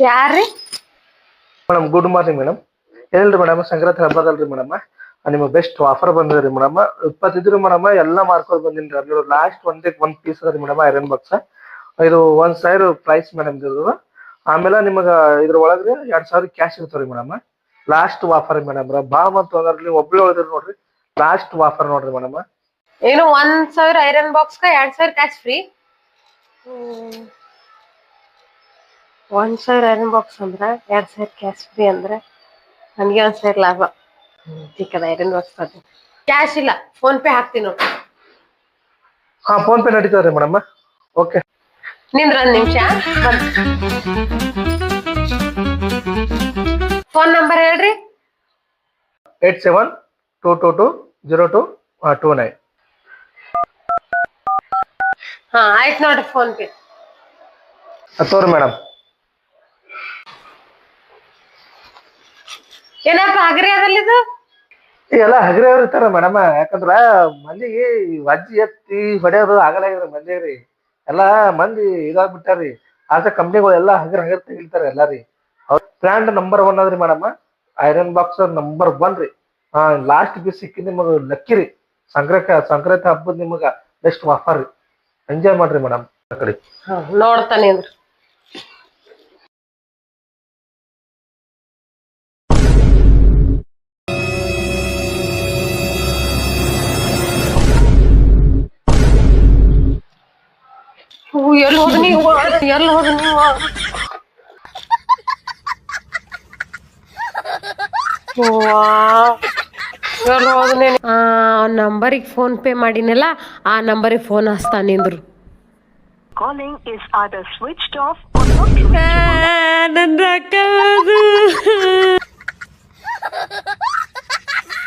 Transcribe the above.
ಯಾರ್ರಿ madam good morning madam. ಏನಿಲ್ರಿ madam, Sankranti ಹಬ್ಬದಲ್ರಿ madam, ನಿಮಗೆ ಬೆಸ್ಟ್ ಆಫರ್ ಬಂದಿದ್ರಿ ಮೇಡಮ್. 25 ಮೇಡಮ್, ಎಲ್ಲ ಮಾರ್ಕೋದ್ ಬಂದಿನಿ ರೀ. ಲಾಸ್ಟ್ ಒಂದ್ ಪೀಸ್ ಅದ ರೀ ಮೇಡಮ್, ಐರನ್ ಬಾಕ್ಸ್. ಇದು 1,000 ಪ್ರೈಸ್ ಮೇಡಮ್ ಇದು. ಆಮೇಲೆ ನಿಮಗೆ ಇದ್ರ ಒಳಗ್ರಿ 2,000 ಕ್ಯಾಶ್ ಇರ್ತಾವ್ರಿ ಮೇಡಮ್. ಲಾಸ್ಟ್ ಆಫರ್ ಮೇಡಮ್, ಬಾ ಬಂತು ಅಂದ್ರೆ ನೀವು ಒಬ್ಬರೇ ಉಳಿದ್ರಿ ನೋಡ್ರಿ. ಲಾಸ್ಟ್ ಆಫರ್ ನೋಡ್ರಿ ಮೇಡಮ್. ಏನು 1,000 iron box 2,000 cash free. 1,000 iron box ಅಂದ್ರೆ 2,000 ಕ್ಯಾಶ್ ಫ್ರೀ ಅಂದ್ರೆ ನನಗೆ 1,000 ಲಾಭ. ಸಿಕ್ಕದ ಐರನ್ ಬಾಕ್ಸ್ ಕ್ಯಾಶ್ ಇಲ್ಲ, ಫೋನ್ ಪೇ ಹಾಕ್ತೀನಿ ನೋಡಿ. ಹಾ, ಫೋನ್ ಪೇ ನಡೀತದ್ರಿ ಮೇಡಮ್. ಓಕೆ, ನಿಂದ್ರ ಒಂದ್ ನಿಮಿಷ. ಫೋನ್ ನಂಬರ್ ಹೇಳ್ರಿ. 8722202229. ಹಾ ಆಯ್ತು ನೋಡ್ರಿ, ಫೋನ್ ಪೇ ತೋರಿ ಮೇಡಮ್. ಏನಪ್ಪ ಹಗರಿ ಅದಲ್ಲಿದು? ಎಲ್ಲ ಹಗರಿ ಅವ್ರ ಇರ್ತಾರ ಮೇಡಮ್. ಯಾಕಂದ್ರ ಮಂದಿಗೆ ವಜ್ಜಿ ಎತ್ತಿ ಹೊಡೆಯೋದು ಆಗಲಾಗ್ರಿ ಮಂದಿಗ್ರಿ. ಎಲ್ಲಾ ಮಂದಿ ಇದಾಗ್ಬಿಟ್ಟಾರಿ. ಆದ್ರೆ ಕಂಪ್ನಿಗಳು ಎಲ್ಲಾ ಹಗರ್ ತೆಗಿತಾರೆ ಎಲ್ಲಾ ರೀ. ಅವ್ರ ಬ್ರ್ಯಾಂಡ್ ನಂಬರ್ 1 ಅದ್ರಿ ಮೇಡಮ್. ಐರನ್ ಬಾಕ್ಸ್ ನಂಬರ್ 1 ರೀ. ಲಾಸ್ಟ್ ಪೀಸ್ ಸಿಕ್ಕಿ ನಿಮಗ ಲಕ್ಕಿ ರೀ. ಸಂಕ್ರಾಂತಿ ಹಬ್ಬದ ನಿಮಗ ಬೆಸ್ಟ್ ಆಫರ್ ರೀ. ಎಂಜಾಯ್ ಮಾಡ್ರಿ ಮೇಡಮ್. ಆ ಕಡೆ ನೋಡ್ತಾನೆ ಅಂದ್ರ ಎಲ್ಲಿ ಹೋದ ನೀವು? ಎಲ್ಲಿ ಹೋದ ನೀವು? ಎಲ್ಲಿ ಹೋದ? ಆ ನಂಬರಿಗೆ ಫೋನ್ ಪೇ ಮಾಡಿನಲ್ಲ, ಆ ನಂಬರಿಗೆ phone ಹಚ್ತಾನ ನಿಂದ್ರು. Calling is either switched off or not reachable. ನನ್ನ ರೊಕ್ಕ